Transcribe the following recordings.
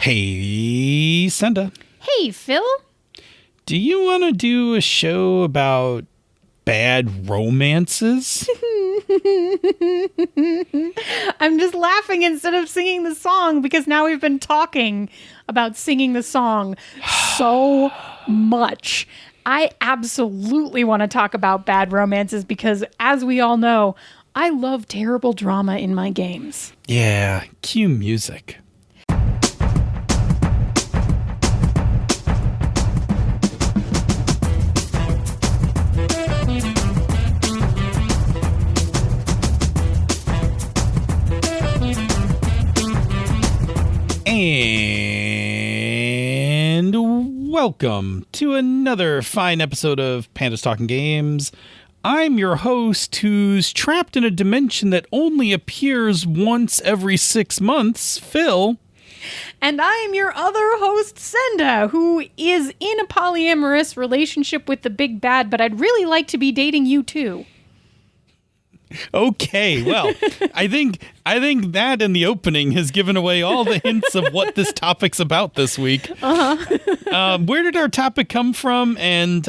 Hey, Senda. Hey, Phil. Do you want to do a show about bad romances? I'm just laughing instead of singing the song because now we've been talking about singing the song so much. I absolutely want to talk about bad romances because, as we all know, I love terrible drama in my games. Yeah, cue music. And welcome to another fine episode of Panda's Talking Games. I'm your host who's trapped in a dimension that only appears once every 6 months, Phil. And I am your other host, Senda, who is in a polyamorous relationship with the big bad, but I'd really like to be dating you too. Okay, well, I think that in the opening has given away all the hints of what this topic's about this week. Where did our topic come from, and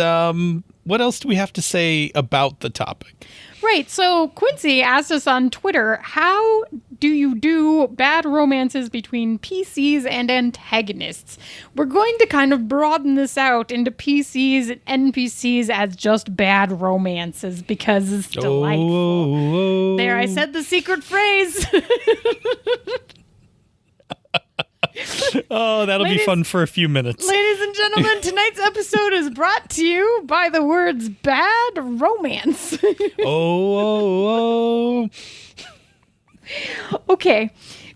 what else do we have to say about the topic? Right, so Quincy asked us on Twitter, how do you do bad romances between PCs and antagonists? We're going to kind of broaden this out into PCs and NPCs as just bad romances because it's delightful. There, I said the secret phrase. Oh, that'll be fun for a few minutes. Ladies and gentlemen, tonight's episode is brought to you by the words bad romance. Okay.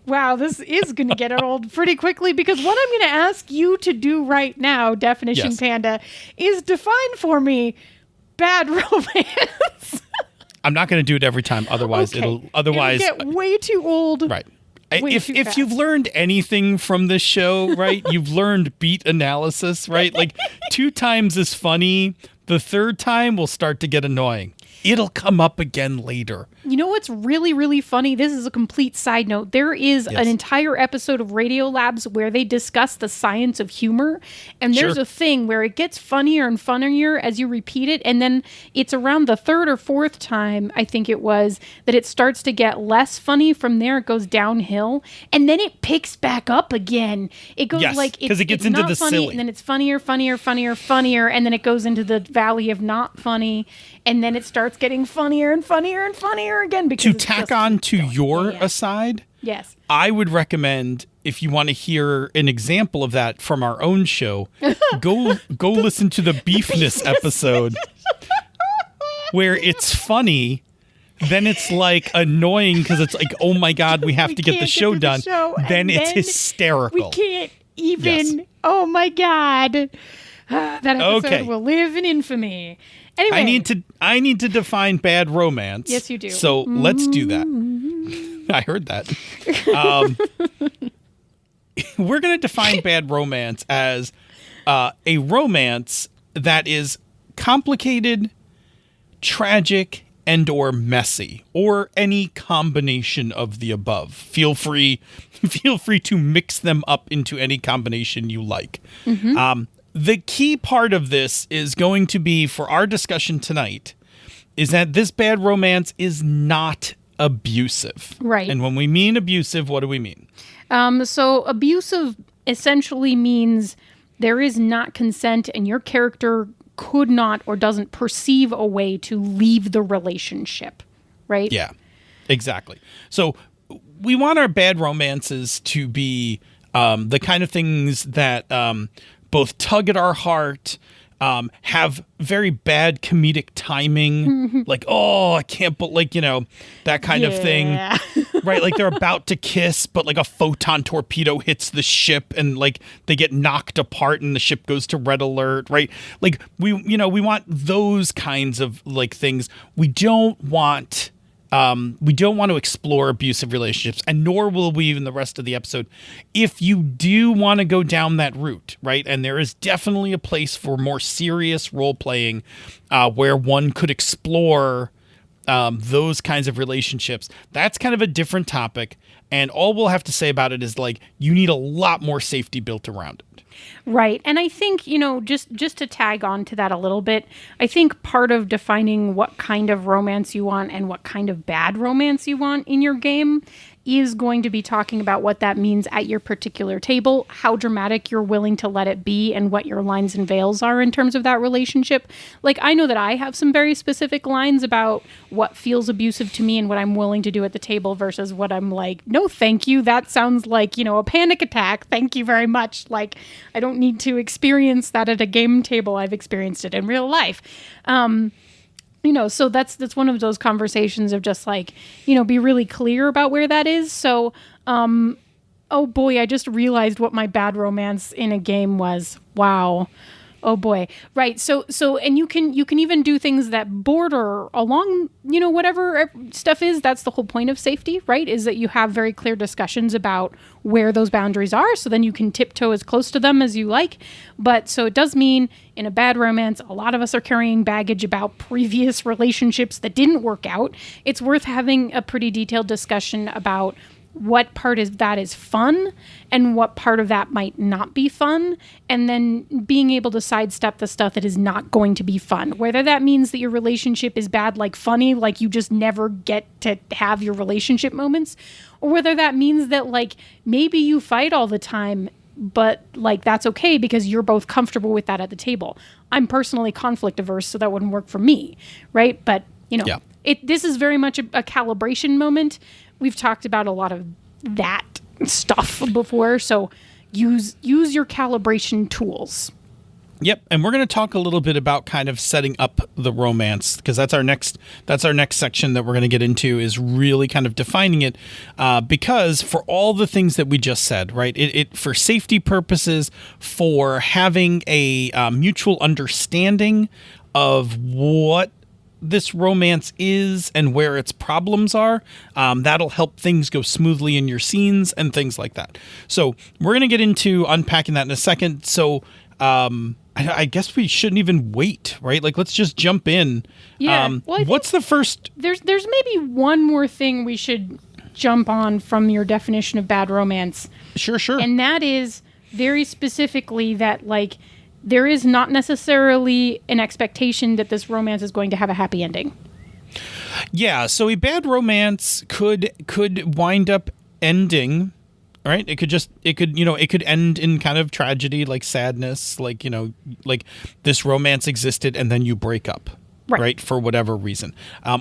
Wow, this is going to get old pretty quickly because what I'm going to ask you to do right now, Definition Yes. Panda, is define for me bad romance. I'm not going to do it every time, otherwise Okay. it'll get way too old. Right. Way If too you've fast. learned anything from this show, right, you've learned beat analysis, right? Like 2 times is funny. The 3rd time will start to get annoying. It'll come up again later. You know what's really, really funny? This is a complete side note. There is an entire episode of Radio Labs where they discuss the science of humor. And there's a thing where it gets funnier and funnier as you repeat it. And then it's around the 3rd or 4th time, I think it was, that it starts to get less funny. From there, it goes downhill. And then it picks back up again. It goes like, because it gets it's into not the funny, silly. and then it's funnier. And then it goes into the valley of not funny. And then it starts getting funnier and funnier and funnier again. Because To it's tack just on to going. your Yeah. aside, Yes. I would recommend, if you want to hear an example of that from our own show, go listen to the Beefness episode where it's funny. Then it's like annoying because it's like, oh my God, we have to get the show done. Then it's hysterical. We can't even. Yes. Oh my God. That episode Okay. will live in infamy. Anyway. I need to define bad romance. Yes, you do. So let's do that. I heard that. We're going to define bad romance as a romance that is complicated, tragic, and or messy, or any combination of the above. Feel free to mix them up into any combination you like. The key part of this is going to be, for our discussion tonight, is that this bad romance is not abusive. Right. And when we mean abusive, what do we mean? So abusive essentially means there is not consent and your character could not or doesn't perceive a way to leave the relationship, right? Yeah, exactly. So we want our bad romances to be the kind of things that both tug at our heart, have very bad comedic timing, like, oh, I can't, that kind of thing, right? Like they're about to kiss, but like a photon torpedo hits the ship and like they get knocked apart and the ship goes to red alert, right? Like we want those kinds of like things. We don't want to explore abusive relationships, and nor will we in the rest of the episode. If you do want to go down that route, right, and there is definitely a place for more serious role-playing where one could explore those kinds of relationships, that's kind of a different topic. And all we'll have to say about it is like, you need a lot more safety built around it. Right. And I think, just to tag on to that a little bit, I think part of defining what kind of romance you want and what kind of bad romance you want in your game is going to be talking about what that means at your particular table, how dramatic you're willing to let it be, and what your lines and veils are in terms of that relationship. Like, I know that I have some very specific lines about what feels abusive to me and what I'm willing to do at the table versus what I'm like, no, thank you. That sounds like, a panic attack. Thank you very much. Like, I don't need to experience that at a game table. I've experienced it in real life. So that's one of those conversations of just like, be really clear about where that is. So, oh boy, I just realized what my bad romance in a game was. Wow. Oh boy. Right. So, and you can even do things that border along, whatever stuff is. That's the whole point of safety, right? Is that you have very clear discussions about where those boundaries are. So then you can tiptoe as close to them as you like. But so it does mean in a bad romance, a lot of us are carrying baggage about previous relationships that didn't work out. It's worth having a pretty detailed discussion about what part of that is fun and what part of that might not be fun, and then being able to sidestep the stuff that is not going to be fun. Whether that means that your relationship is bad, like funny, like you just never get to have your relationship moments, or whether that means that like maybe you fight all the time, but like that's okay because you're both comfortable with that at the table. I'm personally conflict averse, so that wouldn't work for me, right? But this is very much a calibration moment. We've talked about a lot of that stuff before, so use your calibration tools. Yep, and we're going to talk a little bit about kind of setting up the romance, because that's our next section that we're going to get into, is really kind of defining it, because for all the things that we just said, right, it for safety purposes, for having a mutual understanding of what this romance is and where its problems are, that'll help things go smoothly in your scenes and things like that. So we're going to get into unpacking that in a second. So I guess we shouldn't even wait, right? Like, let's just jump in. Yeah. What's the first? There's maybe one more thing we should jump on from your definition of bad romance. Sure. And that is very specifically that, like, there is not necessarily an expectation that this romance is going to have a happy ending. Yeah, so a bad romance could wind up ending, right? It could end in kind of tragedy, like sadness, like this romance existed and then you break up, right? For whatever reason,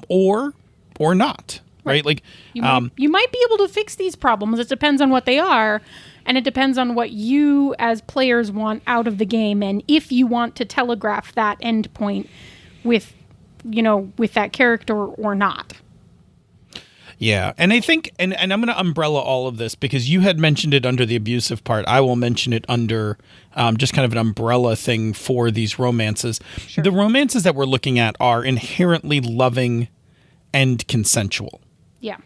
or not, right? Like you might be able to fix these problems. It depends on what they are. And it depends on what you as players want out of the game, and if you want to telegraph that end point with that character or not. Yeah, and I think, and I'm going to umbrella all of this because you had mentioned it under the abusive part. I will mention it under just kind of an umbrella thing for these romances. Sure. The romances that we're looking at are inherently loving and consensual. Yeah.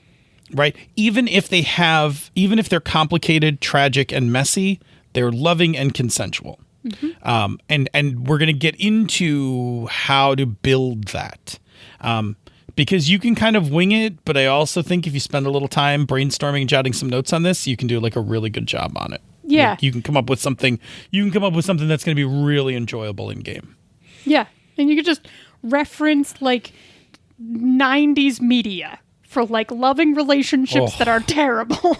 Right? Even if they're complicated, tragic, and messy, they're loving and consensual. Mm-hmm. And we're going to get into how to build that. Because you can kind of wing it, but I also think if you spend a little time brainstorming and jotting some notes on this, you can do like a really good job on it. Yeah. Like you can come up with something that's going to be really enjoyable in game. Yeah. And you could just reference like 90s media for like loving relationships that are terrible.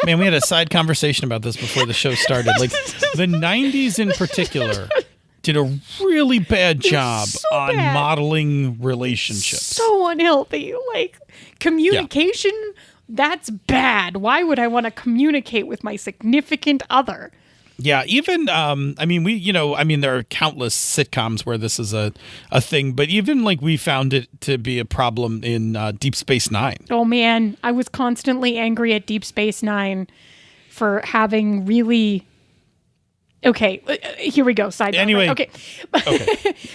Man, we had a side conversation about this before the show started. Like the 90s in particular did a really bad job on modeling relationships. So unhealthy. Like communication, that's bad. Why would I want to communicate with my significant other? Yeah, even, there are countless sitcoms where this is a thing, but even, like, we found it to be a problem in Deep Space Nine. Oh, man, I was constantly angry at Deep Space Nine for having really... Okay, here we go, sidebar. Anyway. Okay.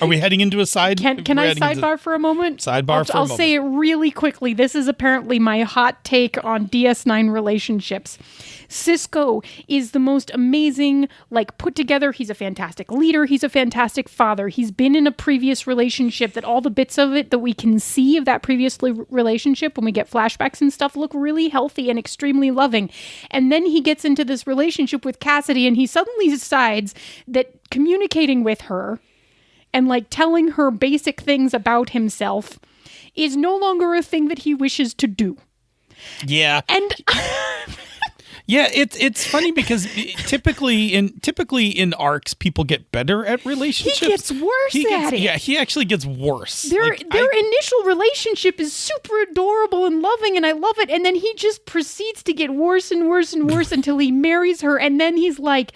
Are we heading into a side? Can I sidebar for a moment? Sidebar for a moment. I'll say it really quickly. This is apparently my hot take on DS9 relationships. Cisco is the most amazing, like, put together. He's a fantastic leader. He's a fantastic father. He's been in a previous relationship that all the bits of it that we can see of that previous relationship when we get flashbacks and stuff look really healthy and extremely loving. And then he gets into this relationship with Cassidy, and he suddenly decides that communicating with her and, like, telling her basic things about himself is no longer a thing that he wishes to do. Yeah. And yeah, it's funny because typically in arcs people get better at relationships. He gets worse at it. Yeah, he actually gets worse. Their initial relationship is super adorable and loving, and I love it. And then he just proceeds to get worse and worse and worse until he marries her, and then he's like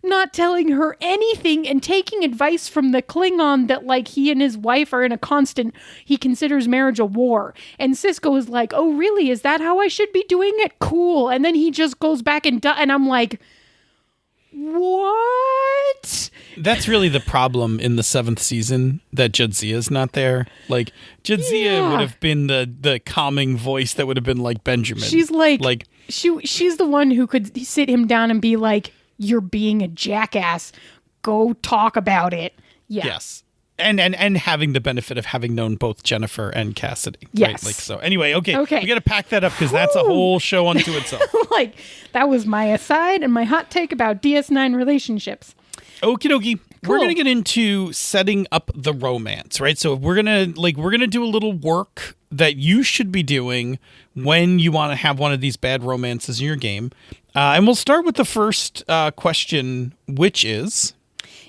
not telling her anything and taking advice from the Klingon that, like, he and his wife are in a constant, he considers marriage a war. And Cisco is like, oh, really? Is that how I should be doing it? Cool. And then he just goes back and I'm like, what? That's really the problem in the 7th season, that Jadzia's not there. Like, Jadzia would have been the calming voice that would have been like Benjamin. She's like she's the one who could sit him down and be like, you're being a jackass. Go talk about it. Yeah. Yes. And having the benefit of having known both Jennifer and Cassidy. Yes. Right? Like, so anyway, okay. We got to pack that up because that's a whole show unto itself. Like, that was my aside and my hot take about DS9 relationships. Okie dokie. Cool. We're going to get into setting up the romance, right? So we're going to do a little work that you should be doing when you want to have one of these bad romances in your game. And we'll start with the first question, which is...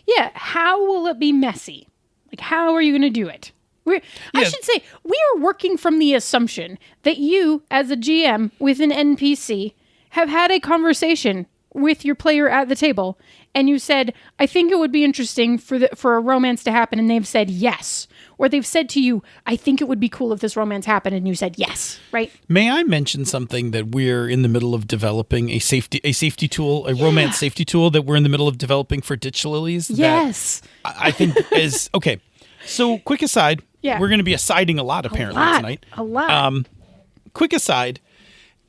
Yeah, how will it be messy? Like, how are you going to do it? I should say, we are working from the assumption that you, as a GM with an NPC, have had a conversation with your player at the table, and you said, I think it would be interesting for a romance to happen, and they've said yes. Or they've said to you, I think it would be cool if this romance happened, and you said yes, right? May I mention something that we're in the middle of developing, a safety tool, a romance safety tool that we're in the middle of developing for Ditch Lilies? Yes. That I think is, okay. So quick aside, we're going to be asiding a lot apparently tonight. A lot. Quick aside,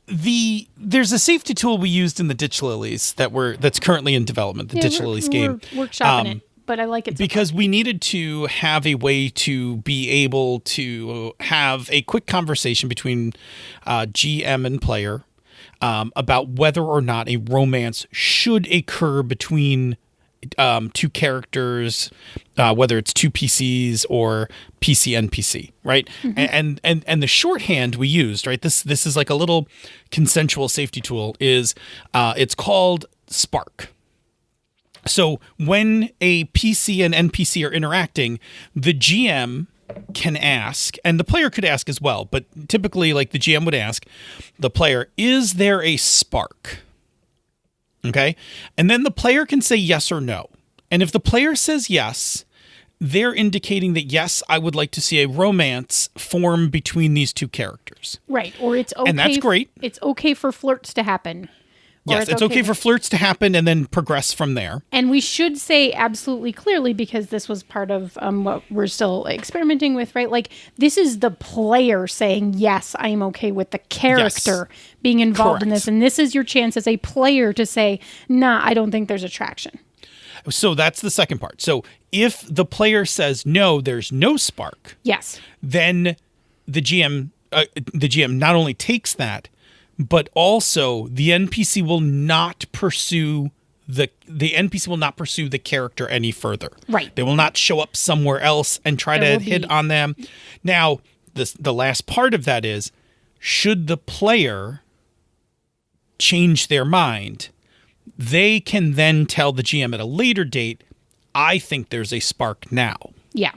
there's a safety tool we used in the Ditch Lilies that's currently in development, the Ditch Lilies game. We're workshopping it, but I like it because we needed to have a way to be able to have a quick conversation between GM and player about whether or not a romance should occur between two characters, whether it's two PCs or PC NPC, right? Mm-hmm. And the shorthand we used, right? This is like a little consensual safety tool. It's called Spark. So when a PC and NPC are interacting, the GM can ask, and the player could ask as well, but typically, like, the GM would ask the player, is there a spark? Okay. And then the player can say yes or no. And if the player says yes, they're indicating that, yes, I would like to see a romance form between these two characters. Right. Or it's okay. And that's great. It's okay for flirts to happen. Yes, it's okay for flirts to happen and then progress from there. And we should say absolutely clearly, because this was part of what we're still experimenting with, right? Like, this is the player saying, yes, I'm okay with the character being involved in this. And this is your chance as a player to say, nah, I don't think there's attraction. So that's the second part. So if the player says, no, there's no spark. Yes. Then the GM not only takes that, but also the NPC will not pursue the character any further. Right. They will not show up somewhere else and try to hit on them. Now, the last part of that is, should the player change their mind, they can then tell the GM at a later date, I think there's a spark now. Yeah.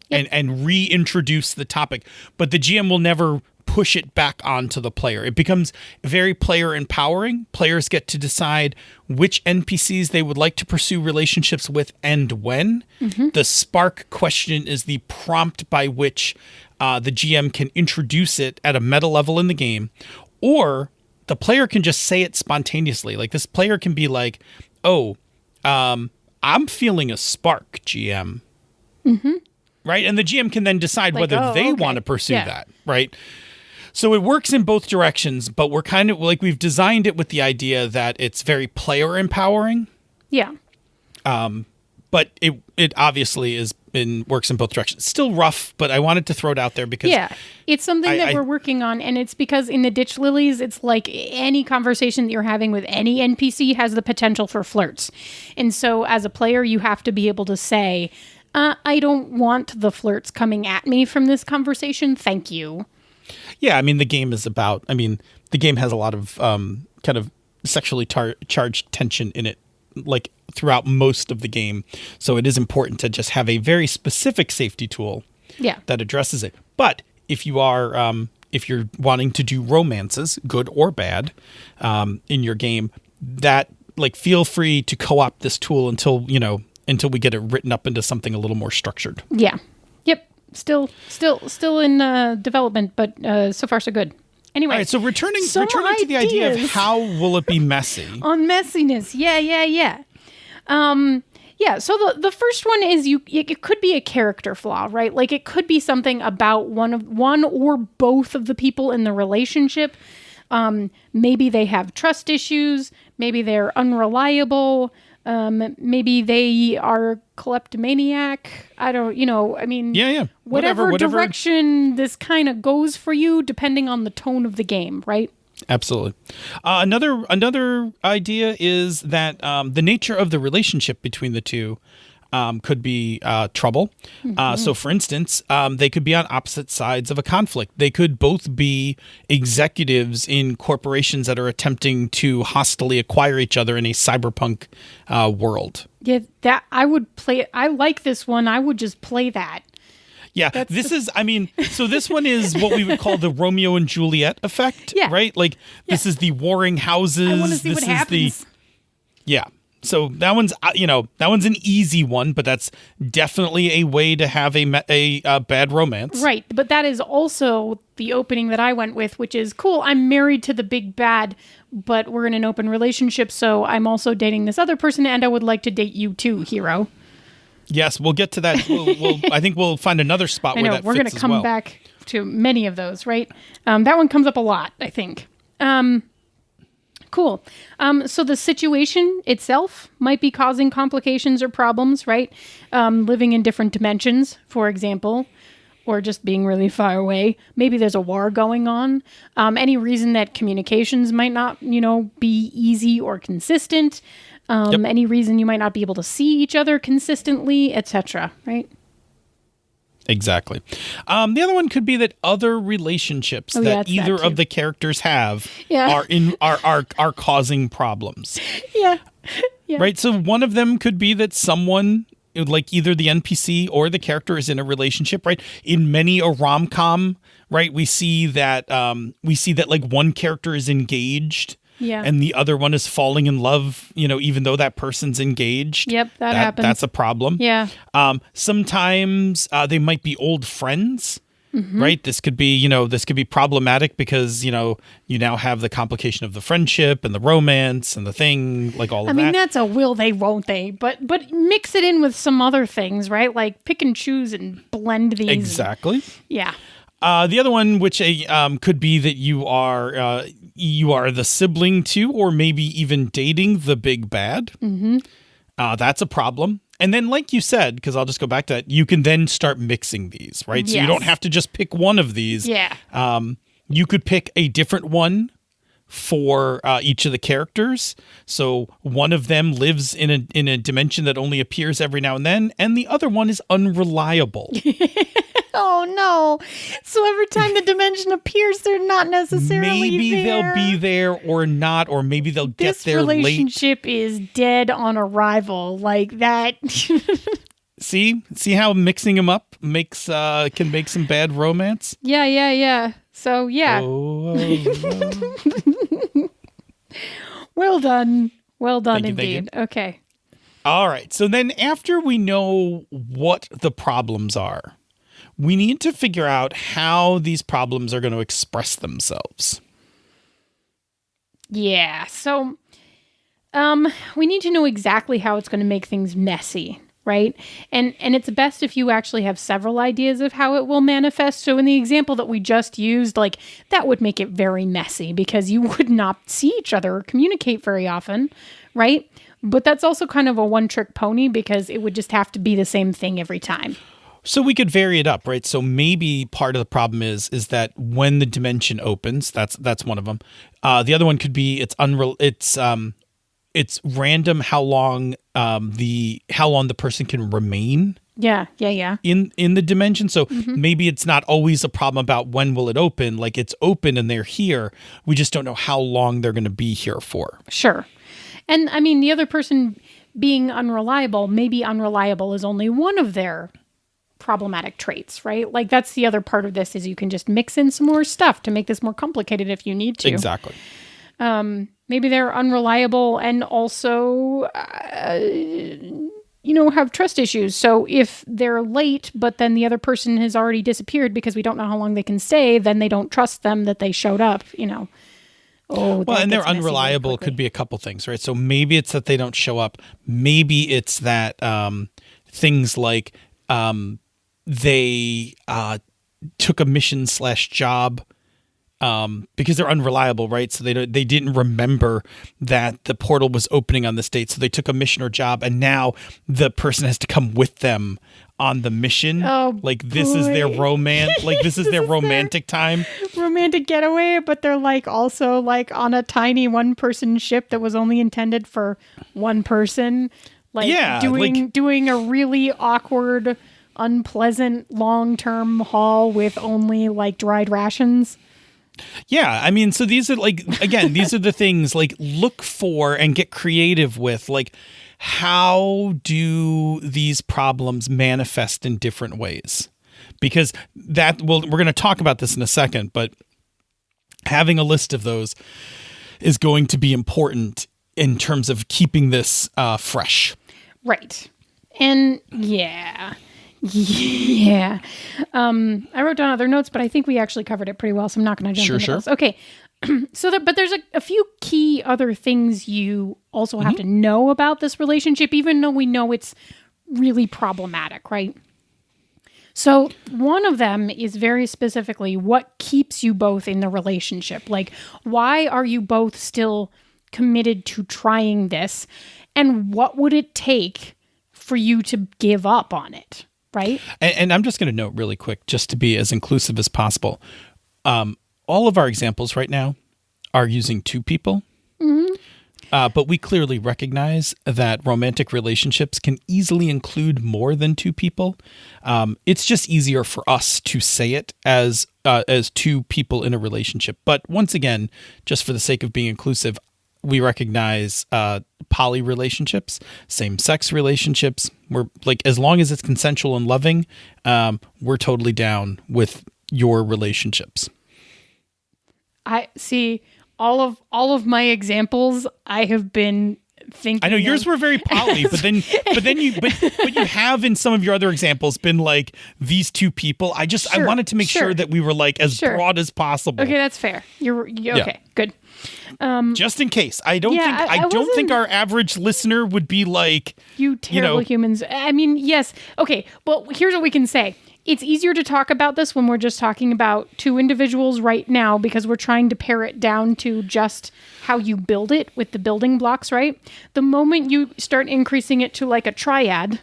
And reintroduce the topic. But the GM will never push it back onto the player. It becomes very player empowering. Players get to decide which NPCs they would like to pursue relationships with and when. Mm-hmm. The spark question is the prompt by which the GM can introduce it at a meta level in the game, or the player can just say it spontaneously. Like, this player can be like, oh, I'm feeling a spark, GM. Mm-hmm. Right? And the GM can then decide whether they want to pursue that, right? So it works in both directions, but we're kind of like we've designed it with the idea that it's very player empowering. Yeah. But it obviously works in both directions. Still rough, but I wanted to throw it out there because it's something that we're working on, and it's because in the Ditch Lilies, it's like any conversation that you're having with any NPC has the potential for flirts, and so as a player, you have to be able to say, "I don't want the flirts coming at me from this conversation. Thank you." Yeah, I mean the game has a lot of kind of sexually charged tension in it, like throughout most of the game. So it is important to just have a very specific safety tool that addresses it. But if you are if you're wanting to do romances, good or bad, in your game, that like feel free to co-opt this tool until we get it written up into something a little more structured. Yeah. Yep. Still in development, but so far so good. Anyway, all right, so returning to the idea of how will it be messy? On messiness. Yeah. So the first one is it could be a character flaw, right? Like it could be something about one or both of the people in the relationship. Maybe they have trust issues. Maybe they're unreliable. Maybe they are kleptomaniac. I don't, whatever direction this kind of goes for you, depending on the tone of the game, right? Absolutely. Another idea is that the nature of the relationship between the two could be trouble. So, for instance, they could be on opposite sides of a conflict. They could both be executives in corporations that are attempting to hostily acquire each other in a cyberpunk world. Yeah, that I would play. I like this one. I would just play that. Yeah, so this one is what we would call the Romeo and Juliet effect, right? Like, this is the warring houses. I want to see what happens. So that one's an easy one, but that's definitely a way to have a bad romance. Right, but that is also the opening that I went with, which is, cool, I'm married to the big bad, but we're in an open relationship, so I'm also dating this other person, and I would like to date you too, hero. Yes, we'll get to that. I think we'll find another spot where that fits as well. We're going to come back to many of those, right? That one comes up a lot, I think. Cool. So the situation itself might be causing complications or problems, right? Living in different dimensions, for example, or just being really far away. Maybe there's a war going on. Any reason that communications might not, be easy or consistent. Any reason you might not be able to see each other consistently, etc., right? Exactly. The other one could be that other relationships that either of the characters have are causing problems. Yeah. Right. So one of them could be that someone, like either the NPC or the character, is in a relationship. Right. In many a rom-com, right, we see that like one character is engaged. Yeah. And the other one is falling in love, even though that person's engaged. Yep, that happens. That's a problem. Yeah. Sometimes they might be old friends, right? This could be problematic because, you now have the complication of the friendship and the romance and the thing, like all of that. I mean, that's a will they, won't they? But mix it in with some other things, right? Like pick and choose and blend these. Exactly. Yeah. The other one, which could be that you are the sibling to, or maybe even dating the big bad. That's a problem. And then, like you said, because I'll just go back to that, you can then start mixing these, right? Yes. So you don't have to just pick one of these. Yeah. You could pick a different one for each of the characters. So one of them lives in a dimension that only appears every now and then, and the other one is unreliable. Oh no. So every time the dimension appears, they're not necessarily maybe there. They'll be there or not, or maybe they'll get there late. This relationship is dead on arrival, like that. See how mixing them up can make some bad romance? Yeah. So yeah. Oh. Well done. Thank Indeed. You. Okay. All right. So then after we know what the problems are, we need to figure out how these problems are going to express themselves. Yeah. So we need to know exactly how it's going to make things messy, right? And it's best if you actually have several ideas of how it will manifest. So in the example that we just used, like that would make it very messy because you would not see each other or communicate very often, right? But that's also kind of a one-trick pony because it would just have to be the same thing every time. So we could vary it up, right? So maybe part of the problem is that when the dimension opens, that's one of them. The other one could be it's random how long the person can remain. Yeah. In the dimension. So maybe it's not always a problem about when will it open. Like it's open and they're here. We just don't know how long they're going to be here for. Sure. And I mean, the other person being unreliable, maybe unreliable is only one of their problematic traits, right? Like that's the other part of this is you can just mix in some more stuff to make this more complicated if you need to. Exactly. Maybe they're unreliable and also, have trust issues. So if they're late, but then the other person has already disappeared because we don't know how long they can stay, then they don't trust them that they showed up, Oh, well, and they're unreliable. It could be a couple things, right? So maybe it's that they don't show up. Maybe it's that things like they took a mission/job because they're unreliable, right? So they didn't remember that the portal was opening on this date. So they took a mission or job, and now the person has to come with them on the mission. Oh, like this is their romance. Like this is their romantic time. Romantic getaway, but they're like also like on a tiny one-person ship that was only intended for one person. Like doing a really awkward, unpleasant long-term haul with only like dried rations. Yeah, I mean, so these are these are the things like look for and get creative with like how do these problems manifest in different ways? Because we're going to talk about this in a second, but having a list of those is going to be important in terms of keeping this fresh. Right. And yeah. I wrote down other notes, but I think we actually covered it pretty well, so I'm not going to jump into those. Okay. But there's a few key other things you also have to know about this relationship, even though we know it's really problematic, right? So one of them is very specifically what keeps you both in the relationship. Like, why are you both still committed to trying this? And what would it take for you to give up on it, right? And I'm just going to note really quick, just to be as inclusive as possible. All of our examples right now are using two people. But we clearly recognize that romantic relationships can easily include more than two people. It's just easier for us to say it as two people in a relationship. But once again, just for the sake of being inclusive, we recognize poly relationships, same-sex relationships. We're like, as long as it's consensual and loving, we're totally down with your relationships. I see all of my examples. I have been thinking. I know yours were very poly, but you have in some of your other examples been like these two people. I wanted to make sure that we were like as broad as possible. Okay, that's fair. You're okay. Good. Just in case, I don't think our average listener would be like you terrible humans. I mean, yes. Okay. Well, here's what we can say. It's easier to talk about this when we're just talking about two individuals right now because we're trying to pare it down to just how you build it with the building blocks, right? The moment you start increasing it to like a triad,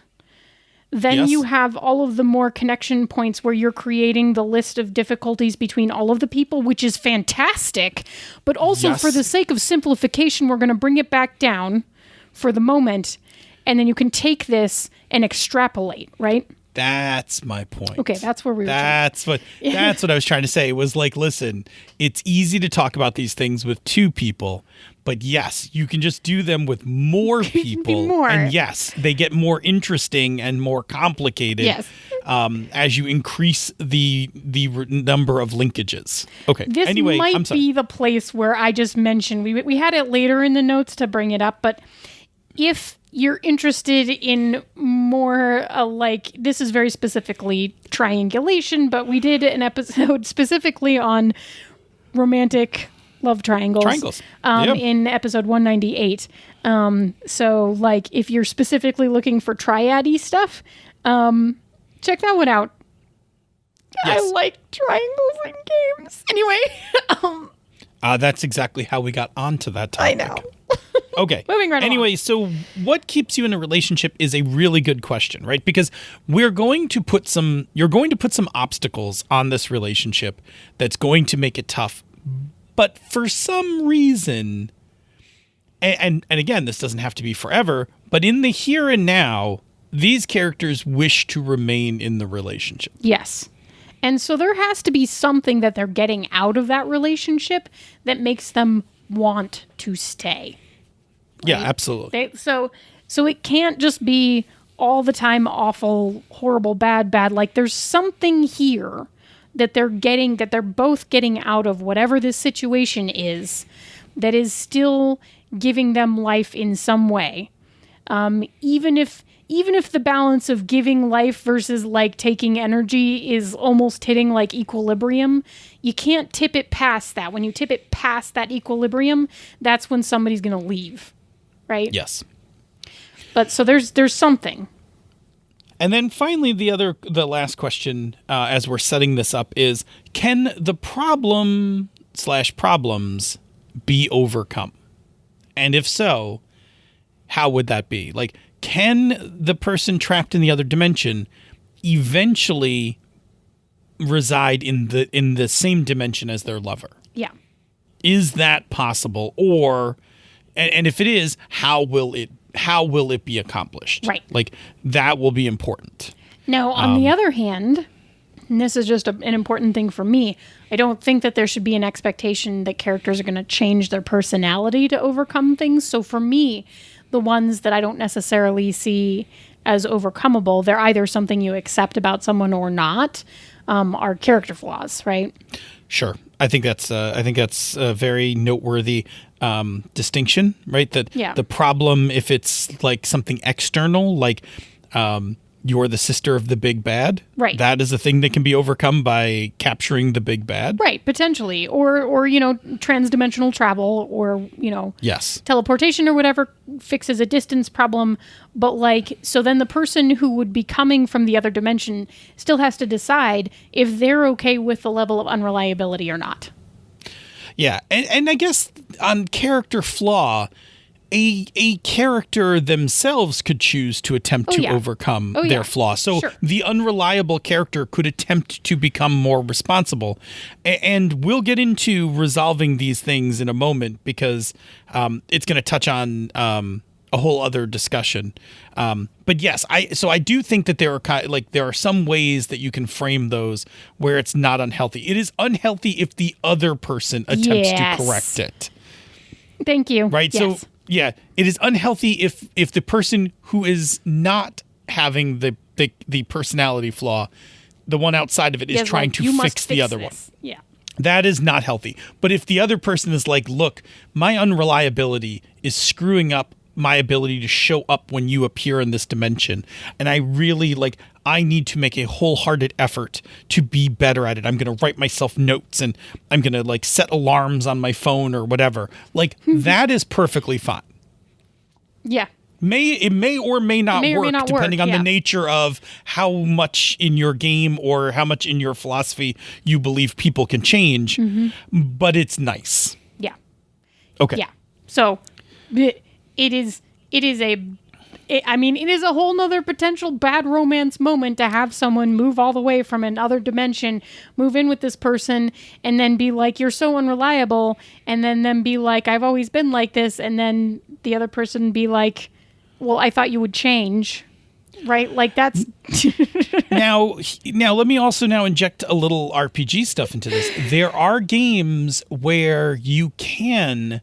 then you have all of the more connection points where you're creating the list of difficulties between all of the people, which is fantastic. But also for the sake of simplification, we're going to bring it back down for the moment. And then you can take this and extrapolate, right? That's my point. Okay, that's where we were. That's what I was trying to say. It was like, listen, it's easy to talk about these things with two people, but yes, you can just do them with more people. And yes, they get more interesting and more complicated. Yes. As you increase the number of linkages. Okay. This might be the place where I just mentioned we had it later in the notes to bring it up, but if you're interested in more this is very specifically triangulation, but we did an episode specifically on romantic love triangles. In episode 198. So like if you're specifically looking for triad-y stuff, check that one out. Yes. I like triangles in games. Anyway, that's exactly how we got onto that topic. I know. Okay. Moving right anyway, along. So what keeps you in a relationship is a really good question, right? Because you're going to put some obstacles on this relationship that's going to make it tough. But for some reason, and again, this doesn't have to be forever, but in the here and now, these characters wish to remain in the relationship. Yes. And so there has to be something that they're getting out of that relationship that makes them want to stay. Right? Yeah, absolutely. So it can't just be all the time awful, horrible, bad. Like there's something here that they're both getting out of whatever this situation is that is still giving them life in some way. Even if the balance of giving life versus like taking energy is almost hitting like equilibrium, you can't tip it past that. When you tip it past that equilibrium, that's when somebody's going to leave, right? Yes. But so there's something. And then finally, the last question, as we're setting this up is, can the problems be overcome? And if so, how would that be? Like, can the person trapped in the other dimension eventually reside in the same dimension as their lover? Yeah. Is that possible? Or, and if it is, how will it be accomplished? Right. Like, that will be important. Now, on the other hand, and this is just an important thing for me, I don't think that there should be an expectation that characters are going to change their personality to overcome things. So for me, the ones that I don't necessarily see as overcomable, they're either something you accept about someone or not, are character flaws, right? Sure. I think that's a very noteworthy distinction, right? That the problem, if it's like something external, like you're the sister of the big bad, right? That is a thing that can be overcome by capturing the big bad, right? Potentially, or transdimensional travel, or yes, teleportation or whatever fixes a distance problem. But like, so then the person who would be coming from the other dimension still has to decide if they're okay with the level of unreliability or not. Yeah, and I guess on character flaw, a character themselves could choose to attempt to overcome their flaw. So the unreliable character could attempt to become more responsible. And we'll get into resolving these things in a moment because it's going to touch on a whole other discussion. But yes, I do think that there are some ways that you can frame those where it's not unhealthy. It is unhealthy if the other person attempts to correct it. Thank you. Right? Yes. So yeah, it is unhealthy if the person who is not having the personality flaw, the one outside of it, is trying to fix the other one. Yeah. That is not healthy. But if the other person is like, look, my unreliability is screwing up my ability to show up when you appear in this dimension, and I really I need to make a wholehearted effort to be better at it. I'm going to write myself notes and I'm going to set alarms on my phone or whatever. That is perfectly fine. Yeah. It may or may not work depending on the nature of how much in your game or how much in your philosophy you believe people can change, but it's nice. Yeah. Okay. Yeah. So it is a whole nother potential bad romance moment to have someone move all the way from another dimension, move in with this person, and then be like, you're so unreliable, and then be like, I've always been like this, and then the other person be like, well, I thought you would change, right? Like that's... Now let me also inject a little RPG stuff into this. There are games where you can...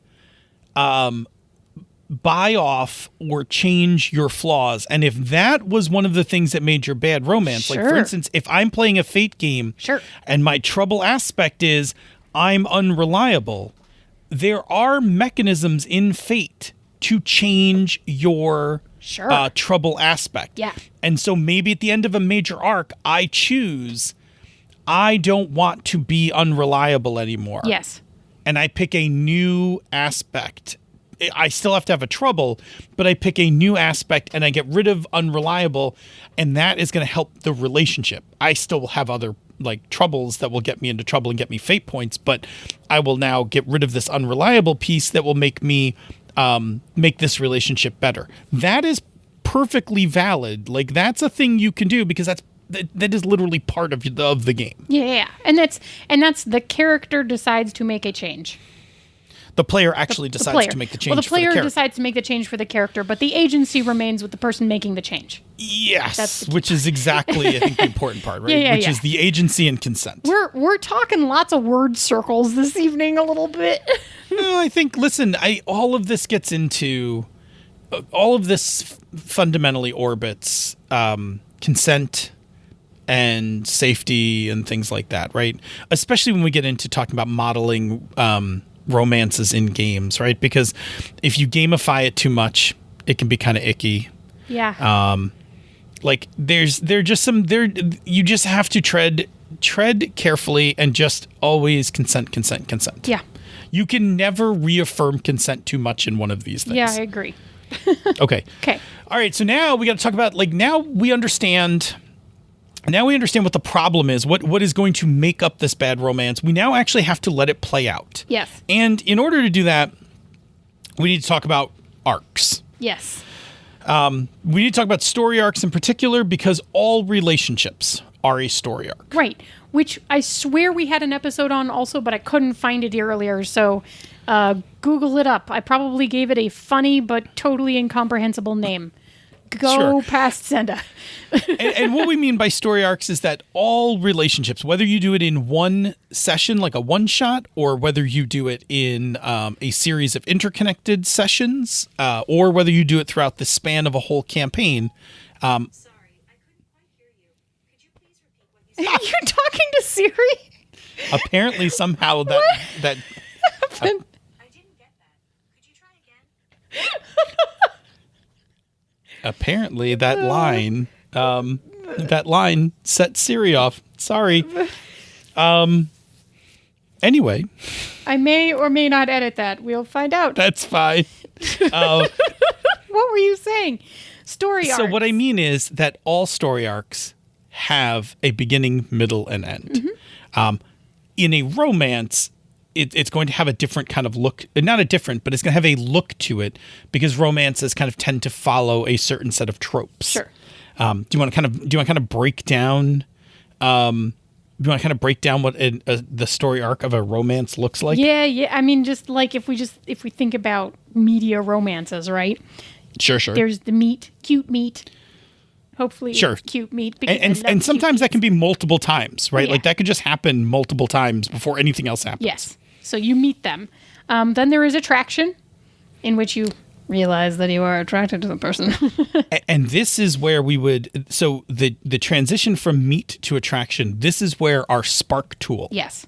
buy off or change your flaws. And if that was one of the things that made your bad romance, like for instance, if I'm playing a Fate game and my trouble aspect is I'm unreliable, there are mechanisms in Fate to change your trouble aspect. Yeah. And so maybe at the end of a major arc, I choose I don't want to be unreliable anymore. Yes. and I pick a new aspect. I still have to have a trouble, but I pick a new aspect and I get rid of unreliable, and that is going to help the relationship. I still will have other like troubles that will get me into trouble and get me fate points, but I will now get rid of this unreliable piece that will make me make this relationship better. That is perfectly valid. Like, that's a thing you can do because that is literally part of the game. Yeah. And that's the character decides to make a change. The player actually decides to make the change. Well, the player decides to make the change for the character, but the agency remains with the person making the change. Yes, which is exactly, I think, the important part, right? Which is the agency and consent. We're talking lots of word circles this evening a little bit. No, I think, listen, all of this gets into, all of this fundamentally orbits consent and safety and things like that, right? Especially when we get into talking about modeling romances in games, right? Because if you gamify it too much, it can be kind of icky. Yeah. Like you just have to tread carefully and just always consent. Yeah. You can never reaffirm consent too much in one of these things. Yeah, I agree. Okay. Okay. All right. So now we got to talk about, like, now we understand what the problem is, what is going to make up this bad romance. We now actually have to let it play out. Yes. And in order to do that, we need to talk about arcs. Yes. We need to talk about story arcs in particular, because all relationships are a story arc. Right. Which I swear we had an episode on also, but I couldn't find it earlier. So Google it up. I probably gave it a funny but totally incomprehensible name. Go past Senda. and what we mean by story arcs is that all relationships, whether you do it in one session, like a one shot, or whether you do it in a series of interconnected sessions, or whether you do it throughout the span of a whole campaign. Sorry, I couldn't quite hear you. Could you please repeat what you said? You're talking to Siri? Apparently, somehow that I didn't get that. Could you try again? apparently that line set Siri off. Sorry. Anyway, I may or may not edit that. We'll find out. that's fine. What were you saying? Story arcs. So what I mean is that all story arcs have a beginning, middle, and end. Mm-hmm. In a romance, it's going to have a different kind of look. Not a different, but it's going to have a look to it, because romances kind of tend to follow a certain set of tropes. Sure. Do you want to kind of break down? Do you want to kind of break down what the story arc of a romance looks like? Yeah. I mean, just like if we think about media romances, right? Sure. There's the cute meat. Hopefully, Sure. it's cute meat. And sometimes that can be multiple times, right? Yeah. Like that could just happen multiple times before anything else happens. Yes. So you meet them. Then there is attraction, in which you realize that you are attracted to the person. And this is where we would, so the transition from meet to attraction, this is where our spark tool Yes.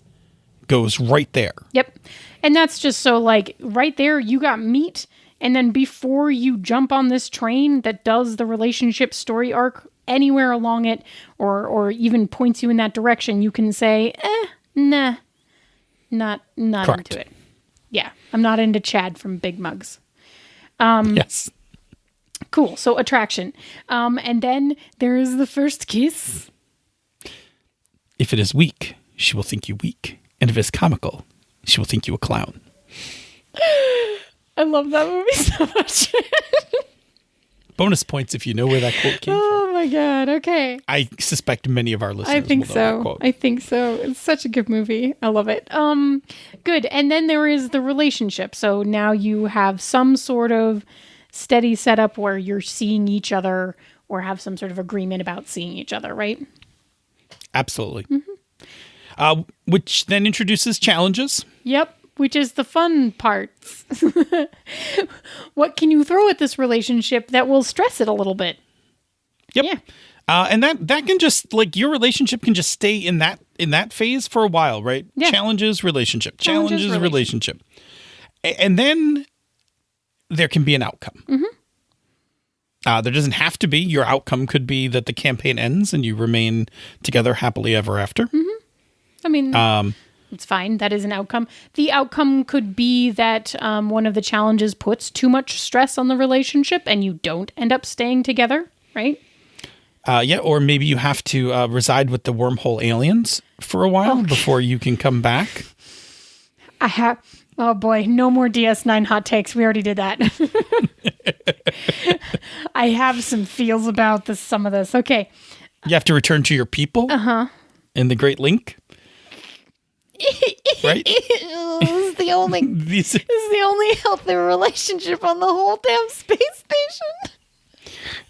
goes right there. Yep. And that's just so, like, right there, you got meat. And then before you jump on this train that does the relationship story arc anywhere along it, or even points you in that direction, you can say, nah, not Correct. into it. Yeah. I'm not into Chad from Big Mugs. Yes. Cool. So attraction. And then there is the first kiss. If it is weak, she will think you weak. And if it is comical, she will think you a clown. I love that movie so much. Bonus points if you know where that quote came from. Oh my God. Okay. I suspect many of our listeners I think will know that so. quote. I think so. It's such a good movie. I love it. Good. And then there is the relationship. So now you have some sort of steady setup where you're seeing each other or have some sort of agreement about seeing each other, right? Absolutely. Mm-hmm. Which then introduces challenges. Yep. Which is the fun parts. What can you throw at this relationship that will stress it a little bit? Yep. Yeah. And that can just, like, your relationship can just stay in that phase for a while, right? Yeah. Challenges, relationship. Challenges, relationship. And then there can be an outcome. Mm-hmm. There doesn't have to be. Your outcome could be that the campaign ends and you remain together happily ever after. Mm-hmm. I mean, It's fine. That is an outcome. The outcome could be that one of the challenges puts too much stress on the relationship and you don't end up staying together, right? Yeah, or maybe you have to reside with the wormhole aliens for a while before you can come back. Oh boy, no more DS9 hot takes. We already did that. I have some feels about some of this. Okay. You have to return to your people. In the Great Link. Right? This is the only healthy relationship on the whole damn space station.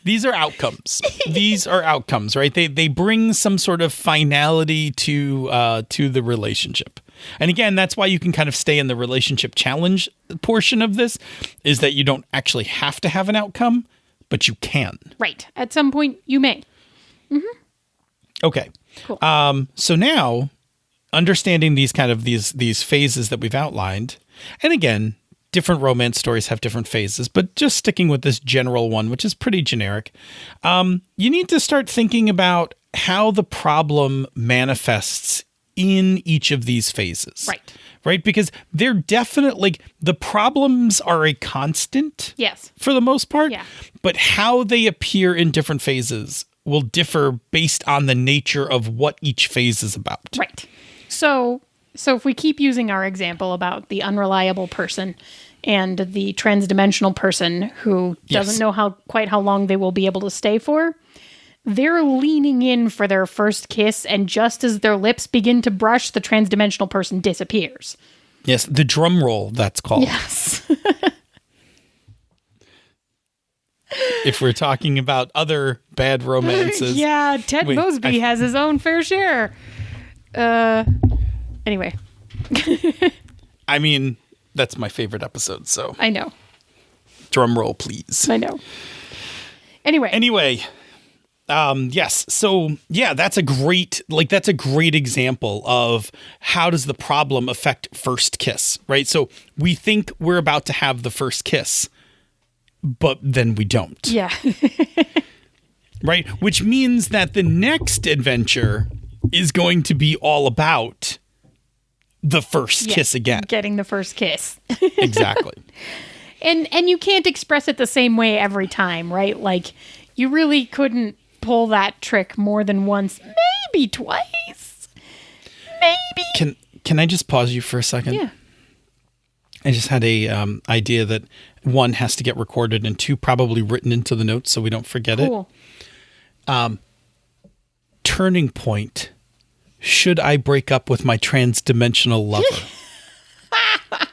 These are outcomes. These are outcomes, right? They bring some sort of finality to the relationship. And again, that's why you can kind of stay in the relationship challenge portion of this, is that you don't actually have to have an outcome, but you can. Right. At some point, you may. Mm-hmm. Okay. Cool. So now, understanding these phases that we've outlined, and again, different romance stories have different phases, but just sticking with this general one, which is pretty generic, you need to start thinking about how the problem manifests in each of these phases. Right? Because they're definitely, the problems are a constant. Yes. For the most part. Yeah. But how they appear in different phases will differ based on the nature of what each phase is about. Right. So if we keep using our example about the unreliable person and the transdimensional person who doesn't know quite how long they will be able to stay for, they're leaning in for their first kiss, and just as their lips begin to brush, the transdimensional person disappears. Yes, the drum roll, that's called. Yes. If we're talking about other bad romances. Yeah, Ted Mosby has his own fair share. Anyway. I mean, that's my favorite episode, so. I know. Drum roll, please. I know. Anyway. Yes. So yeah, that's a great example of how does the problem affect first kiss, right? So we think we're about to have the first kiss, but then we don't. Yeah. Right? Which means that the next adventure is going to be all about the first kiss again. Getting the first kiss. Exactly. And you can't express it the same way every time, right? Like, you really couldn't pull that trick more than once, maybe twice. Maybe. Can I just pause you for a second? Yeah. I just had a idea that 1 has to get recorded and 2 probably written into the notes so we don't forget it. Turning point. Should I break up with my transdimensional lover?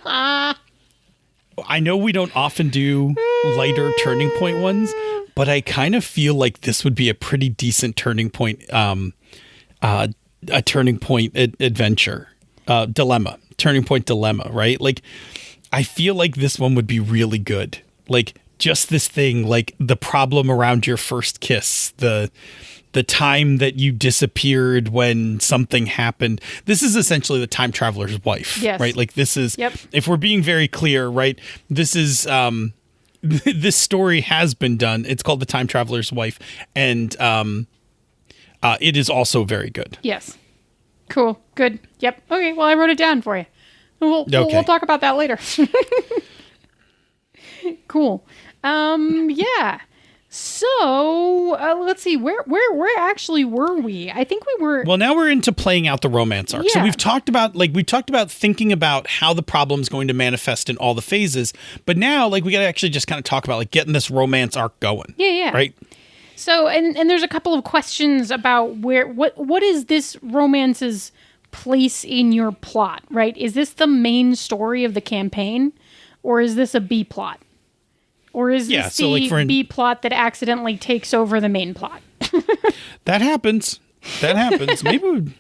I know we don't often do lighter turning point ones, but I kind of feel like this would be a pretty decent turning point, a turning point adventure, turning point dilemma, right? Like, I feel like this one would be really good. Like, just this thing, like the problem around your first kiss, the time that you disappeared when something happened. This is essentially the time traveler's wife, right? Like, this is, if we're being very clear, right? This is, this story has been done. It's called The Time Traveler's Wife, and it is also very good. Yes. Cool. Good. Yep. Okay. Well, I wrote it down for you. We'll talk about that later. Cool. Yeah. So let's see. Where actually were we? I think we were. Well, now we're into playing out the romance arc. Yeah. So we've talked about thinking about how the problem's going to manifest in all the phases. But now, like, we got to actually just kind of talk about like getting this romance arc going. Yeah. Right. So and there's a couple of questions about what is this romance's place in your plot? Right? Is this the main story of the campaign, or is this a B plot? Or is this the B plot that accidentally takes over the main plot? That happens. Maybe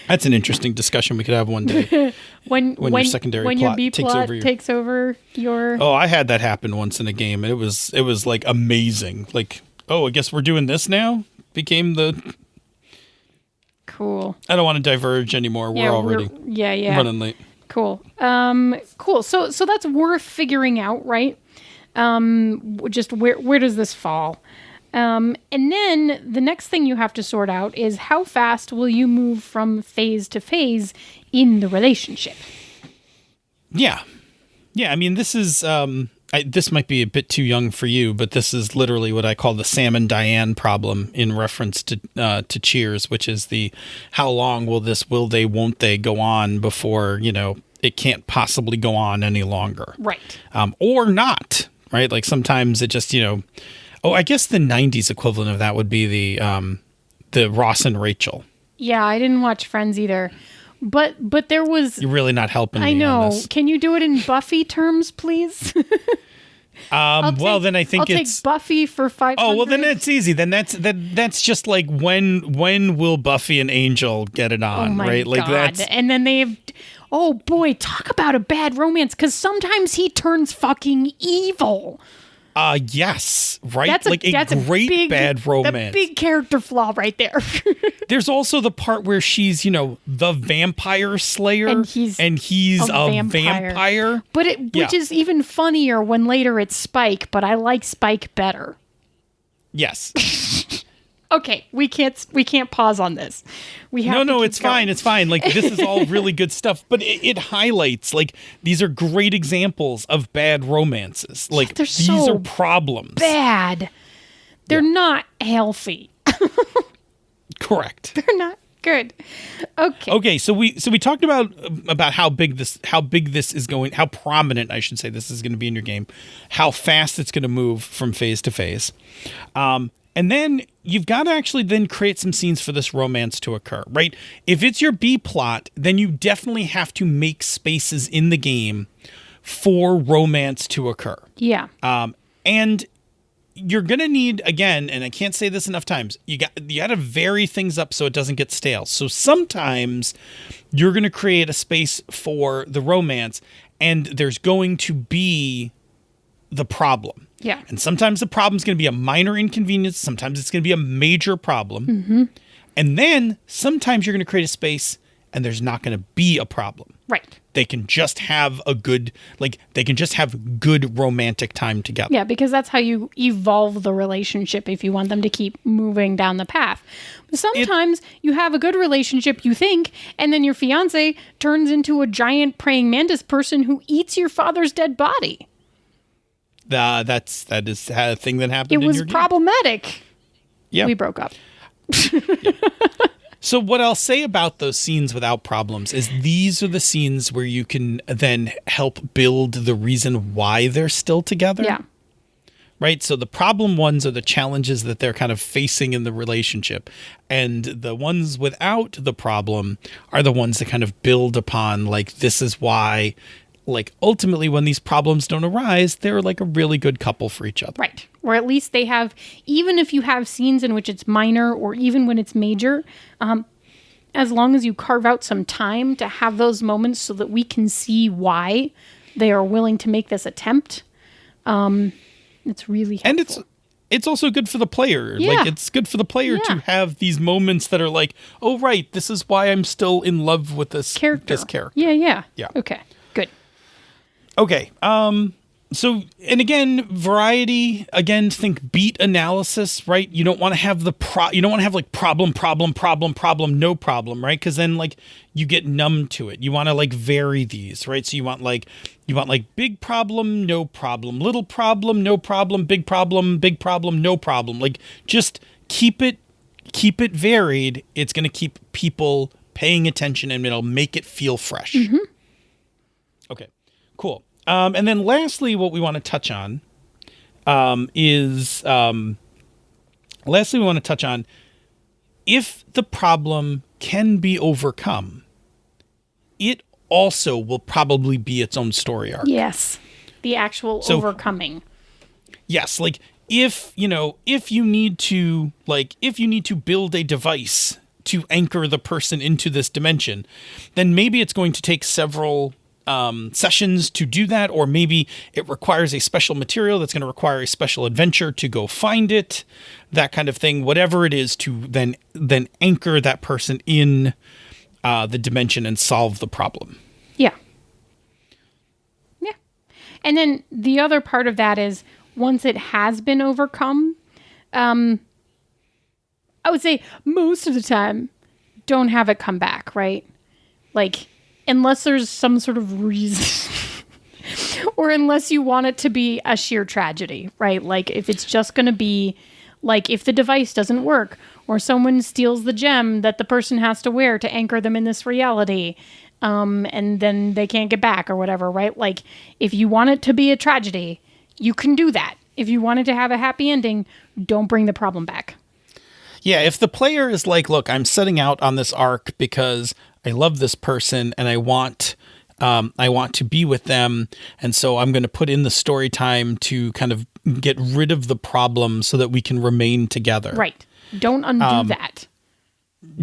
that's an interesting discussion we could have one day. when your secondary plot your B plot takes over your... Oh, I had that happen once in a game. It was like amazing. Like, oh, I guess we're doing this now? Became the... Cool. I don't want to diverge anymore. We're already running late. Cool. Cool. So that's worth figuring out, right? Just where does this fall? And then the next thing you have to sort out is how fast will you move from phase to phase in the relationship? Yeah. Yeah, I mean, this is... this might be a bit too young for you, but this is literally what I call the Sam and Diane problem in reference to Cheers, which is the how long will this will they, won't they go on before, it can't possibly go on any longer. Right. Or not, right? Like sometimes it just, I guess the 90s equivalent of that would be the Ross and Rachel. Yeah, I didn't watch Friends either. But there was... You're really not helping me. I know. On this. Can you do it in Buffy terms, please? Then I think I'll take Buffy for 500. Oh, well, then it's easy. Then that's just like when will Buffy and Angel get it on, oh my right? Like God. that's... And then they've... Oh, boy, talk about a bad romance, because sometimes he turns fucking evil. Yes, right? That's a great big, bad romance. A big character flaw right there. There's also the part where she's, the vampire slayer. And he's a vampire. But which is even funnier when later it's Spike, but I like Spike better. Yes. Okay, we can't pause on this. We have No, it's fine. It's fine. Like, this is all really good stuff, but it highlights, like, these are great examples of bad romances. Like, these are problems. Bad. They're not healthy. Correct. They're not good. Okay. So we talked about how big this is going, how prominent, I should say, this is going to be in your game, how fast it's going to move from phase to phase. And then you've got to actually then create some scenes for this romance to occur, right? If it's your B plot, then you definitely have to make spaces in the game for romance to occur. Yeah. And you're going to need, again, and I can't say this enough times, you got to vary things up so it doesn't get stale. So sometimes you're going to create a space for the romance, and there's going to be the problem. Yeah. And sometimes the problem's going to be a minor inconvenience. Sometimes it's going to be a major problem. Mm-hmm. And then sometimes you're going to create a space and there's not going to be a problem. Right. They can just have good romantic time together. Yeah, because that's how you evolve the relationship if you want them to keep moving down the path. But sometimes you have a good relationship, you think, and then your fiance turns into a giant praying mantis person who eats your father's dead body. That is a thing that happened. It was problematic. Yeah, we broke up. Yeah. So what I'll say about those scenes without problems is these are the scenes where you can then help build the reason why they're still together. Yeah. Right. So the problem ones are the challenges that they're kind of facing in the relationship, and the ones without the problem are the ones that kind of build upon, like, this is why. Like, ultimately, when these problems don't arise, they're like a really good couple for each other. Right. Or at least they have, even if you have scenes in which it's minor or even when it's major, as long as you carve out some time to have those moments so that we can see why they are willing to make this attempt, it's really helpful. And it's also good for the player. Yeah. Like, it's good for the player to have these moments that are like, oh, right, this is why I'm still in love with this character. Yeah. Yeah. Okay, good. Okay. So, and again, variety, again, think beat analysis, right? You don't want to have you don't want to have like problem, no problem, right? Because then like you get numb to it. You want to like vary these, right? So you want like big problem, no problem, little problem, no problem, big problem, no problem. Like, just keep it varied. It's going to keep people paying attention and it'll make it feel fresh. Mm-hmm. Okay. Cool. And then lastly, what we want to touch on is if the problem can be overcome, it also will probably be its own story arc. Yes. The actual overcoming. Yes. Like, if you need to build a device to anchor the person into this dimension, then maybe it's going to take several sessions to do that, or maybe it requires a special material that's going to require a special adventure to go find it, that kind of thing, whatever it is, to then anchor that person in the dimension and solve the problem. Yeah. And then the other part of that is, once it has been overcome, I would say most of the time, don't have it come back, right? Like, unless there's some sort of reason. Or unless you want it to be a sheer tragedy, right? Like, if it's just going to be, like, if the device doesn't work, or someone steals the gem that the person has to wear to anchor them in this reality, and then they can't get back or whatever, right? Like, if you want it to be a tragedy, you can do that. If you want it to have a happy ending, don't bring the problem back. Yeah, if the player is like, look, I'm setting out on this arc because I love this person and I want to be with them, and so I'm going to put in the story time to kind of get rid of the problem so that we can remain together. Right. Don't undo that.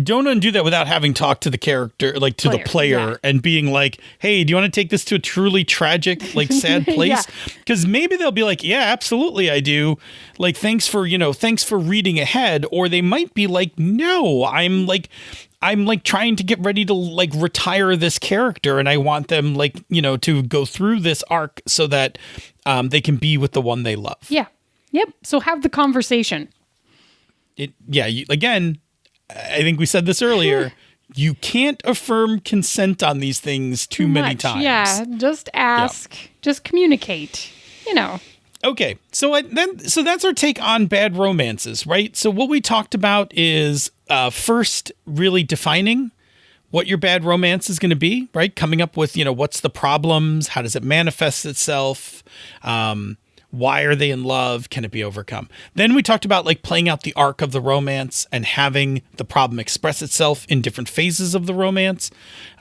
Don't undo that without having talked to the character, like to the player, and being like, hey, do you want to take this to a truly tragic, like sad place? Because maybe they'll be like, yeah, absolutely, I do. Like, thanks for reading ahead. Or they might be like, no, I'm trying to get ready to like retire this character, and I want them to go through this arc so that they can be with the one they love. Yeah. Yep. So have the conversation. Again, I think we said this earlier. You can't affirm consent on these things too many times. Yeah, just ask, just communicate, Okay, so that's our take on bad romances, right? So what we talked about is first really defining what your bad romance is going to be, right? Coming up with, what's the problems? How does it manifest itself? Why are they in love? Can it be overcome? Then we talked about like playing out the arc of the romance and having the problem express itself in different phases of the romance,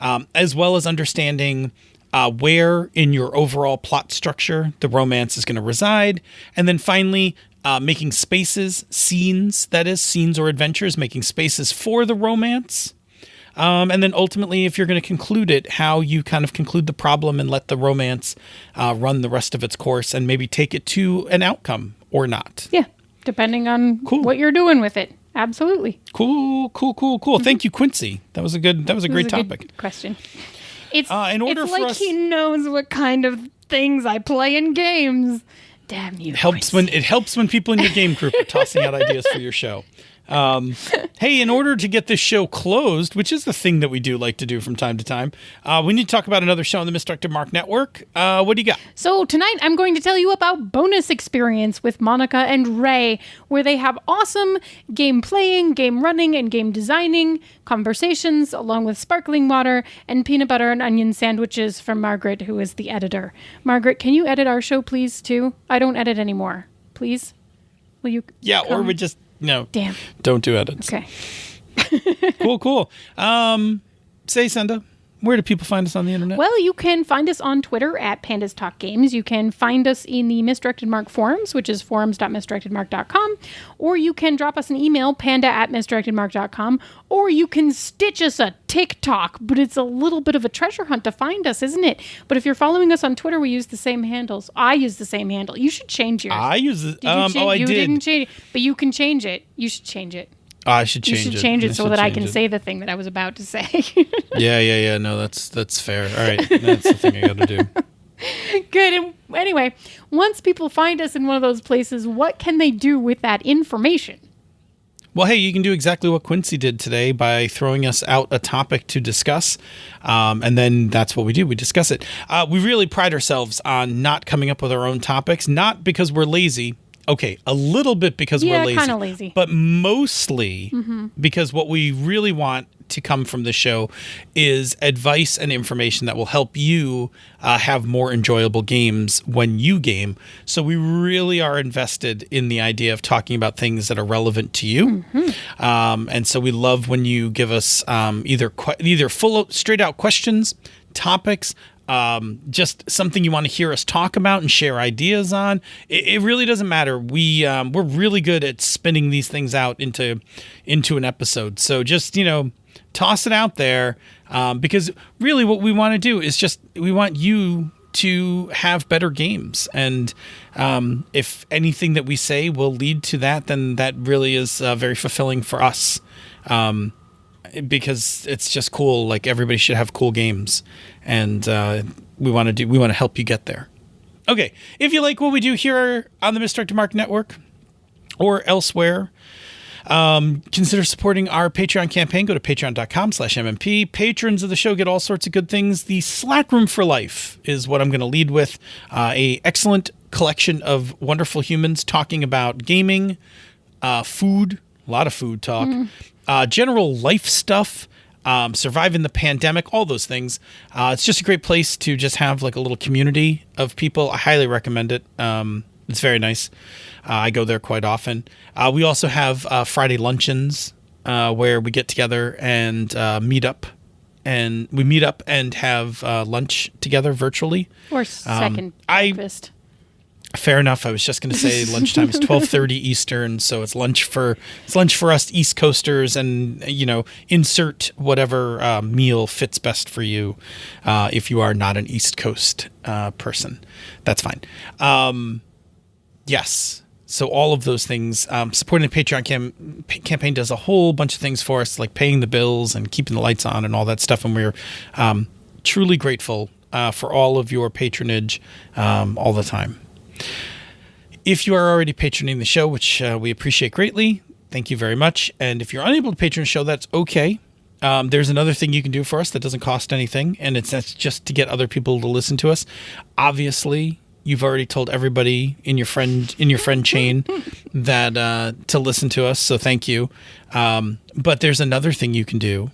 as well as understanding where in your overall plot structure the romance is going to reside. And then finally, making spaces, scenes or adventures, making spaces for the romance. And then ultimately, if you're going to conclude it, how you kind of conclude the problem and let the romance run the rest of its course and maybe take it to an outcome or not. Yeah, depending on what you're doing with it. Absolutely. Cool. Mm-hmm. Thank you, Quincy. That was a great topic. Good question. It's it's like he knows what kind of things I play in games. Damn you. It helps when people in your game group are tossing out ideas for your show. Hey, in order to get this show closed, which is the thing that we do like to do from time to time, we need to talk about another show on the Misdirected Mark Network. What do you got? So tonight I'm going to tell you about Bonus Experience with Monica and Ray, where they have awesome game playing, game running, and game designing conversations, along with sparkling water and peanut butter and onion sandwiches from Margaret, who is the editor. Margaret, can you edit our show, please, too? I don't edit anymore. Please? Will you? Yeah, or we just... No. Damn. Don't do edits. Okay. Cool. Say, Senda, where do people find us on the internet? Well, you can find us on Twitter at Pandas Talk Games. You can find us in the Misdirected Mark forums, which is forums.misdirectedmark.com. Or you can drop us an email, panda@misdirectedmark.com. Or you can stitch us a TikTok, but it's a little bit of a treasure hunt to find us, isn't it? But if you're following us on Twitter, we use the same handles. I use the same handle. You should change yours. I use it. You didn't change it, but you can change it. You should change it. I should change it. You should change it so that I can say the thing that I was about to say. Yeah. No, that's fair. All right. That's the thing I got to do. Good. And anyway, once people find us in one of those places, what can they do with that information? Well, hey, you can do exactly what Quincy did today by throwing us out a topic to discuss. And then that's what we do. We discuss it. We really pride ourselves on not coming up with our own topics, not because we're lazy. Okay, a little bit because we're lazy. Yeah, kind of lazy. But mostly because what we really want to come from the show is advice and information that will help you have more enjoyable games when you game. So we really are invested in the idea of talking about things that are relevant to you. And so we love when you give us either full straight out questions, topics, just something you want to hear us talk about and share ideas on. It really doesn't matter. We're really good at spinning these things out into an episode. So just, toss it out there, because really what we want to do is we want you to have better games. And if anything that we say will lead to that, then that really is very fulfilling for us. Because it's just cool. Like, everybody should have cool games, and we want to help you get there. Okay, if you like what we do here on the Misdirected Mark Network, or elsewhere, consider supporting our Patreon campaign. Go to patreon.com/MMP. Patrons of the show get all sorts of good things. The Slack Room for Life is what I'm going to lead with. A excellent collection of wonderful humans talking about gaming, food, a lot of food talk, general life stuff, surviving the pandemic, all those things. It's just a great place to just have like a little community of people. I highly recommend it. It's very nice. I go there quite often. We also have Friday luncheons where we get together and meet up. And we meet up and have lunch together virtually. Or second breakfast. Fair enough. I was just going to say lunchtime is 12:30 Eastern, so it's lunch for us East Coasters, and insert whatever meal fits best for you. If you are not an East Coast person, that's fine. Yes. So all of those things, supporting the Patreon campaign does a whole bunch of things for us, like paying the bills and keeping the lights on and all that stuff. And we're truly grateful for all of your patronage all the time. If you are already patroning the show, which we appreciate greatly, thank you very much. And if you're unable to patron the show, that's okay. There's another thing you can do for us that doesn't cost anything, and that's just to get other people to listen to us. Obviously, you've already told everybody in your friend chain that to listen to us, so thank you. But there's another thing you can do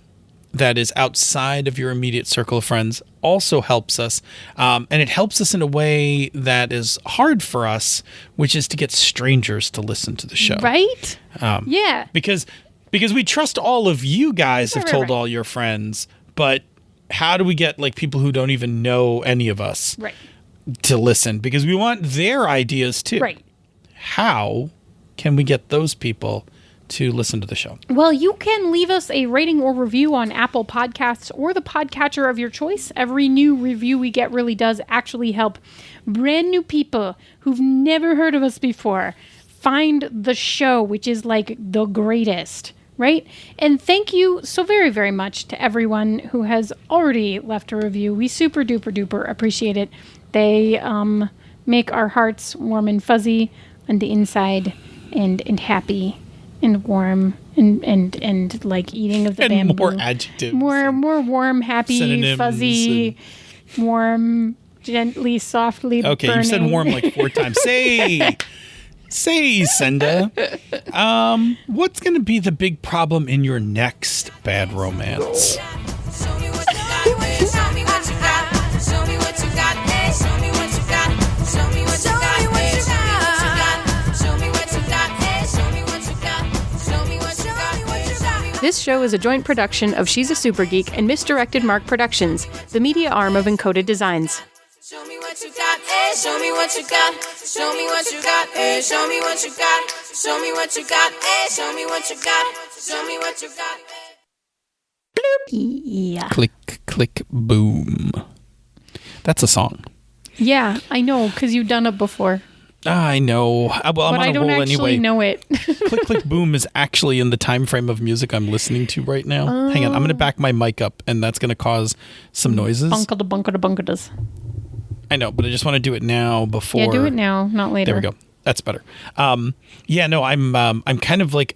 that is outside of your immediate circle of friends, also helps us. And it helps us in a way that is hard for us, which is to get strangers to listen to the show. Right? Yeah. Because we trust all of you guys have told all your friends, but how do we get like people who don't even know any of us to listen? Because we want their ideas too. Right. How can we get those people to listen to the show? Well, you can leave us a rating or review on Apple Podcasts or the podcatcher of your choice. Every new review we get really does actually help brand new people who've never heard of us before find the show, which is like the greatest, right? And thank you so very, very much to everyone who has already left a review. We super duper duper appreciate it. They make our hearts warm and fuzzy on the inside and happy and warm and like eating of the bamboo. More adjectives. More warm, happy, fuzzy, warm, gently, softly okay, burning. You said warm like 4 times. Say, Senda. What's going to be the big problem in your next bad romance? This show is a joint production of She's a Super Geek and Misdirected Mark Productions, the media arm of Encoded Designs. Show me what you got, show me what you got. Show me what you got, show me what you got. Show me what you got, show me what you got. Show me what you got. Yeah. Click, click, boom. That's a song. Yeah, I know, because you've done it before. I know. Well, I'm but on I a don't roll actually anyway. know it. Click, click, boom is actually in the time frame of music I'm listening to right now. Hang on, I'm going to back my mic up, and that's going to cause some noises. Bunka-da-bunka-da-bunka-das. I know, but I just want to do it now before. Yeah, do it now, not later. There we go. That's better. Yeah, no, I'm kind of like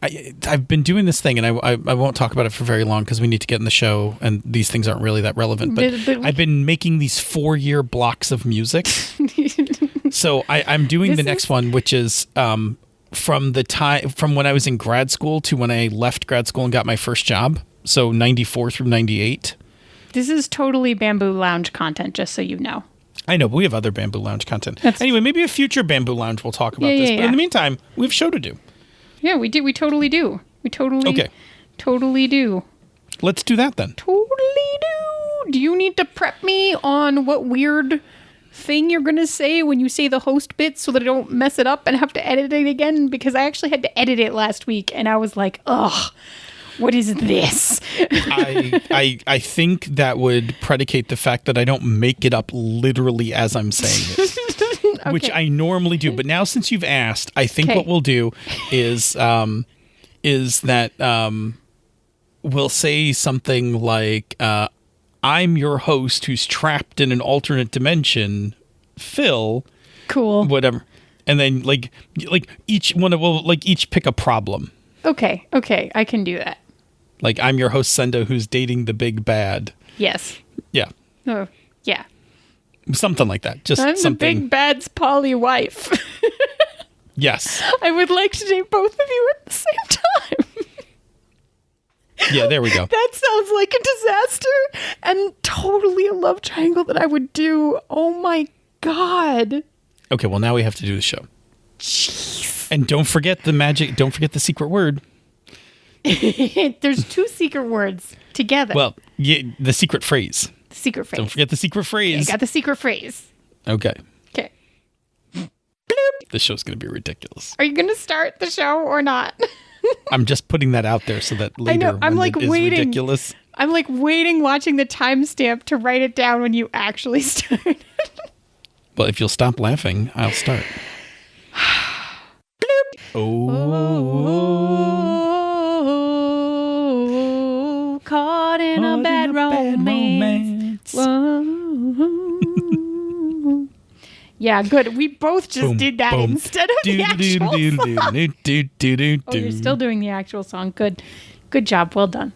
I've been doing this thing, and I won't talk about it for very long because we need to get in the show, and these things aren't really that relevant. But I've been making these 4-year blocks of music. So I'm doing the next one, which is from when I was in grad school to when I left grad school and got my first job. So 94 through 98. This is totally Bamboo Lounge content, just so you know. I know, but we have other Bamboo Lounge content. Anyway, maybe a future Bamboo Lounge we'll talk about this. But in the meantime, we have a show to do. Yeah, we do. We totally do. Totally do. Let's do that then. Totally do. Do you need to prep me on what weird thing you're going to say when you say the host bit so that I don't mess it up and have to edit it again? Because I actually had to edit it last week, and I was like, ugh. What is this? I think that would predicate the fact that I don't make it up literally as I'm saying it, okay. Which I normally do. But now since you've asked, I think what we'll do is that we'll say something like, I'm your host who's trapped in an alternate dimension, Phil. Cool. Whatever. and then like each one will like each pick a problem. Okay, I can do that. Like I'm your host Senda, who's dating the big bad. Yes. Yeah. Oh, yeah. Something like that. Just I'm something. the big bad's poly wife. Yes. I would like to date both of you at the same time. Yeah, there we go. That sounds like a disaster and totally a love triangle that I would do. Oh my God. Okay, well now we have to do the show. Jeez. And don't forget the secret word. There's 2 secret words together. Well, the secret phrase. The secret phrase. Don't forget the secret phrase. I got the secret phrase. Okay. Okay. This show's going to be ridiculous. Are you going to start the show or not? I'm just putting that out there so that later I know. I'm when like it is waiting. ridiculous. I'm like waiting, watching the timestamp to write it down when you actually start. Well, if you'll stop laughing, I'll start. Oh, caught in a bad romance. Whoa. Yeah, good. We both just did that instead of the actual song. Oh, you're still doing the actual song. Good job. Well done.